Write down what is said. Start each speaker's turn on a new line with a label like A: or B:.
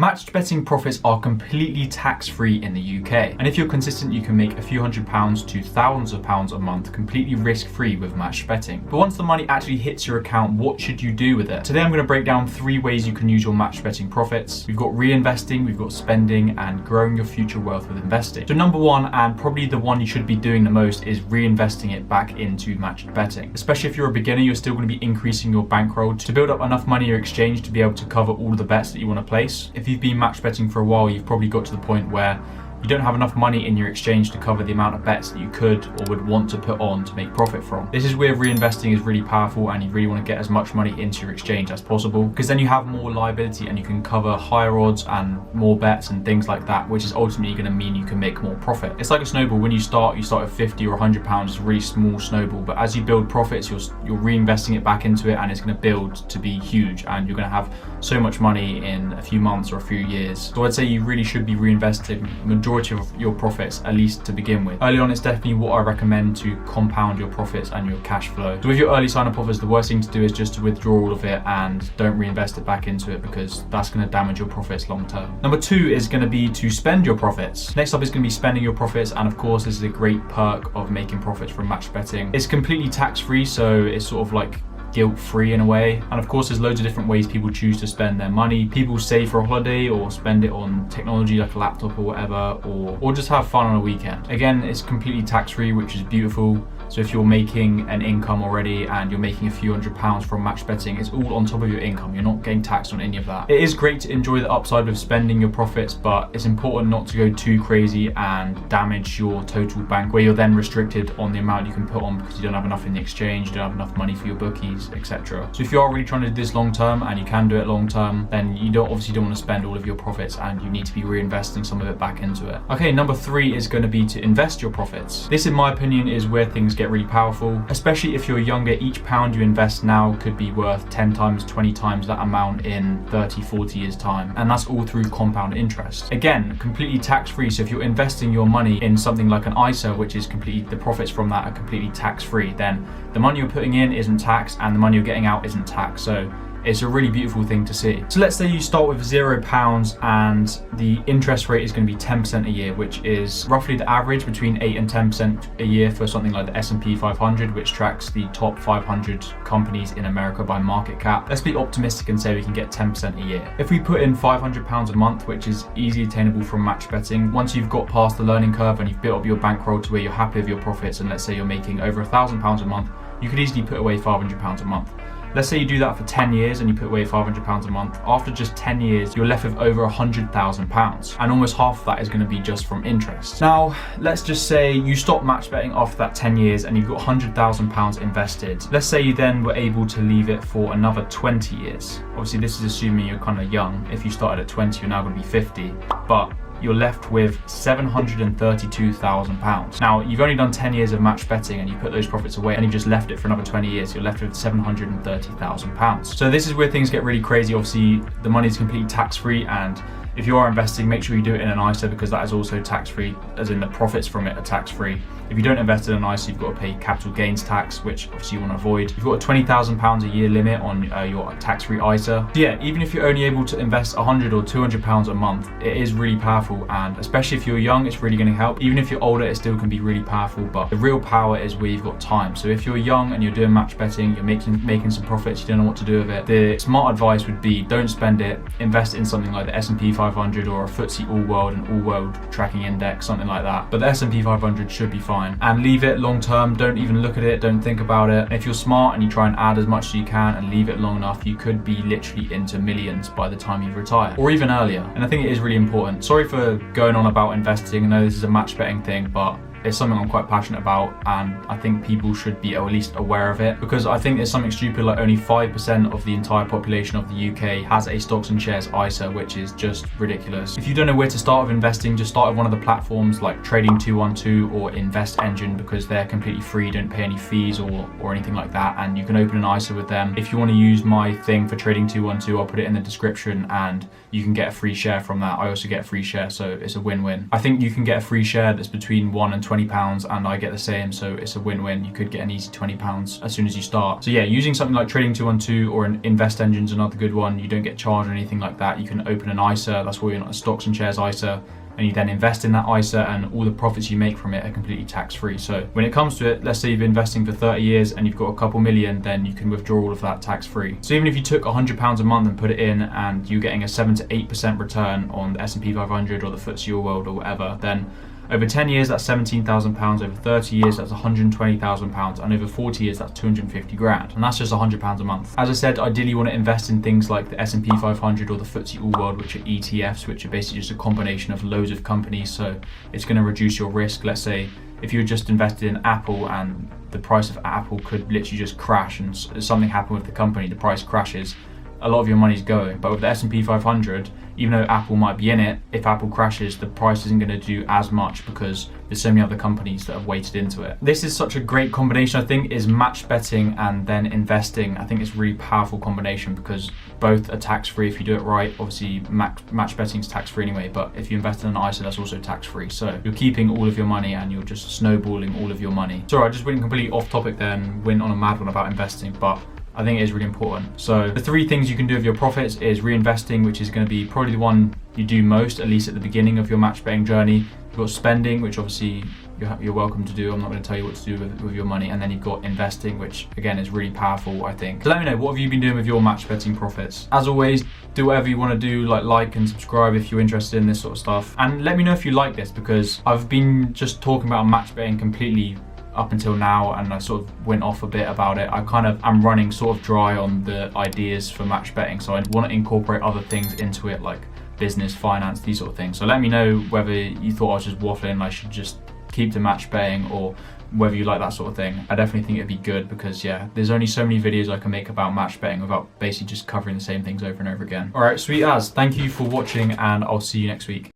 A: Matched betting profits are completely tax-free in the UK. And if you're consistent, you can make a few £100s to thousands of pounds a month completely risk-free with matched betting. But once the money actually hits your account, what should you do with it? Today I'm going to break down 3 ways you can use your matched betting profits. We've got reinvesting, we've got spending, and growing your future wealth with investing. So number 1, and probably the one you should be doing the most, is reinvesting it back into matched betting. Especially if you're a beginner, you're still going to be increasing your bankroll to build up enough money in your exchange to be able to cover all of the bets that you want to place. If you've been match betting for a while, you've probably got to the point where you don't have enough money in your exchange to cover the amount of bets that you could or would want to put on to make profit from. This is where reinvesting is really powerful, and you really want to get as much money into your exchange as possible, because then you have more liability and you can cover higher odds and more bets and things like that, which is ultimately going to mean you can make more profit. It's like a snowball. When you start with 50 or £100. It's a really small snowball, but as you build profits, you're reinvesting it back into it, and it's going to build to be huge, and you're going to have so much money in a few months or a few years. So I'd say you really should be reinvesting majority of your profits, at least to begin with. Early on, it's definitely what I recommend to compound your profits and your cash flow. So with your early sign-up offers, the worst thing to do is just to withdraw all of it and don't reinvest it back into it, because that's going to damage your profits long term. Number 2 is going to be to spend your profits. Next up is going to be spending your profits, and of course this is a great perk of making profits from match betting. It's completely tax-free, so it's sort of like guilt-free in a way. And of course there's loads of different ways people choose to spend their money. People save for a holiday or spend it on technology like a laptop or whatever, or just have fun on a weekend. Again, it's completely tax-free, which is beautiful. So if you're making an income already and you're making a few £100s from match betting, it's all on top of your income. You're not getting taxed on any of that. It is great to enjoy the upside of spending your profits, but it's important not to go too crazy and damage your total bank, where you're then restricted on the amount you can put on because you don't have enough in the exchange, you don't have enough money for your bookies, etc. So if you are really trying to do this long term, and you can do it long term, then you obviously don't want to spend all of your profits, and you need to be reinvesting some of it back into it. Okay, number 3 is going to be to invest your profits. This, in my opinion, is where things get really powerful. Especially if you're younger, each pound you invest now could be worth 10 times, 20 times that amount in 30, 40 years time. And that's all through compound interest. Again, completely tax-free. So if you're investing your money in something like an ISA, which is completely, the profits from that are completely tax-free, then the money you're putting in isn't taxed and the money you're getting out isn't taxed. So it's a really beautiful thing to see. So let's say you start with £0 and the interest rate is going to be 10% a year, which is roughly the average between 8 and 10% a year for something like the S&P 500, which tracks the top 500 companies in America by market cap. Let's be optimistic and say we can get 10% a year. If we put in £500 a month, which is easily attainable from match betting, once you've got past the learning curve and you've built up your bankroll to where you're happy with your profits, and let's say you're making over £1,000 a month, you could easily put away £500 a month. Let's say you do that for 10 years and you put away £500 a month. After just 10 years, you're left with over £100,000, and almost half of that is going to be just from interest. Now, let's just say you stop match betting after that 10 years and you've got £100,000 invested. Let's say you then were able to leave it for another 20 years. Obviously, this is assuming you're kind of young. If you started at 20, you're now going to be 50. But you're left with £732,000. Now, you've only done 10 years of match betting and you put those profits away and you've just left it for another 20 years. You're left with £730,000. So this is where things get really crazy. Obviously, the money is completely tax-free, and if you are investing, make sure you do it in an ISA, because that is also tax-free, as in the profits from it are tax-free. If you don't invest in an ISA, you've got to pay capital gains tax, which obviously you want to avoid. You've got a £20,000 a year limit on your tax-free ISA. So yeah, even if you're only able to invest £100 or £200 a month, it is really powerful, and especially if you're young, it's really going to help. Even if you're older, it still can be really powerful, but the real power is where you've got time. So if you're young and you're doing match betting, you're making some profits, you don't know what to do with it, the smart advice would be don't spend it, invest in something like the S&P 500 or a FTSE All-World and All-World Tracking Index, something like that. But the S&P 500 should be fine. And leave it long term. Don't even look at it, don't think about it. And if you're smart and you try and add as much as you can and leave it long enough, you could be literally into millions by the time you retire, or even earlier. And I think it is really important. Sorry for going on about investing. I know this is a match betting thing, but it's something I'm quite passionate about, and I think people should be at least aware of it, because I think it's something stupid like only 5% of the entire population of the UK has a stocks and shares ISA, which is just ridiculous. If you don't know where to start with investing, just start with one of the platforms like Trading 212 or Invest Engine, because they're completely free, don't pay any fees or anything like that, and you can open an ISA with them. If you want to use my thing for Trading 212, I'll put it in the description and you can get a free share from that. I also get a free share, so it's a win-win. I think you can get a free share that's between 1 and £20 and I get the same, so it's a win-win. You could get an easy £20 as soon as you start. So yeah, using something like Trading 212 or an Invest Engine's another good one. You don't get charged or anything like that. You can open an ISA, that's where you're not a stocks and shares ISA, and you then invest in that ISA, and all the profits you make from it are completely tax-free. So when it comes to it, let's say you've been investing for 30 years and you've got a couple million, then you can withdraw all of that tax-free. So even if you took £100 a month and put it in and you're getting a 7 to 8% return on the S&P 500 or the FTSE All World or whatever, then over 10 years, that's £17,000. Over 30 years, that's £120,000. And over 40 years, that's 250 grand. And that's just £100 a month. As I said, ideally you want to invest in things like the S&P 500 or the FTSE All World, which are ETFs, which are basically just a combination of loads of companies. So it's going to reduce your risk. Let's say if you just invested in Apple and the price of Apple could literally just crash and something happened with the company, the price crashes, a lot of your money's going. But with the S&P 500, even though Apple might be in it, if Apple crashes, the price isn't going to do as much because there's so many other companies that have weighted into it. This is such a great combination, I think, is match betting and then investing. I think it's a really powerful combination because both are tax-free if you do it right. Obviously, match betting is tax-free anyway, but if you invest in an ISA, that's also tax-free. So you're keeping all of your money and you're just snowballing all of your money. Sorry, I just went completely off topic there and went on a mad one about investing, but I think it is really important. So the 3 things you can do with your profits is reinvesting, which is going to be probably the one you do most, at least at the beginning of your match betting journey. You've got spending, which obviously you're welcome to do. I'm not going to tell you what to do with your money. And then you've got investing, which again is really powerful, I think. So let me know, what have you been doing with your match betting profits? As always, do whatever you want to do, like and subscribe if you're interested in this sort of stuff. And let me know if you like this, because I've been just talking about match betting completely up until now, and I sort of went off a bit about it. I kind of am running sort of dry on the ideas for match betting, so I want to incorporate other things into it, like business, finance, these sort of things. So let me know whether you thought I was just waffling and I should just keep to match betting, or whether you like that sort of thing. I definitely think it'd be good because yeah, there's only so many videos I can make about match betting without basically just covering the same things over and over again. All right, sweet as. Thank you for watching and I'll see you next week.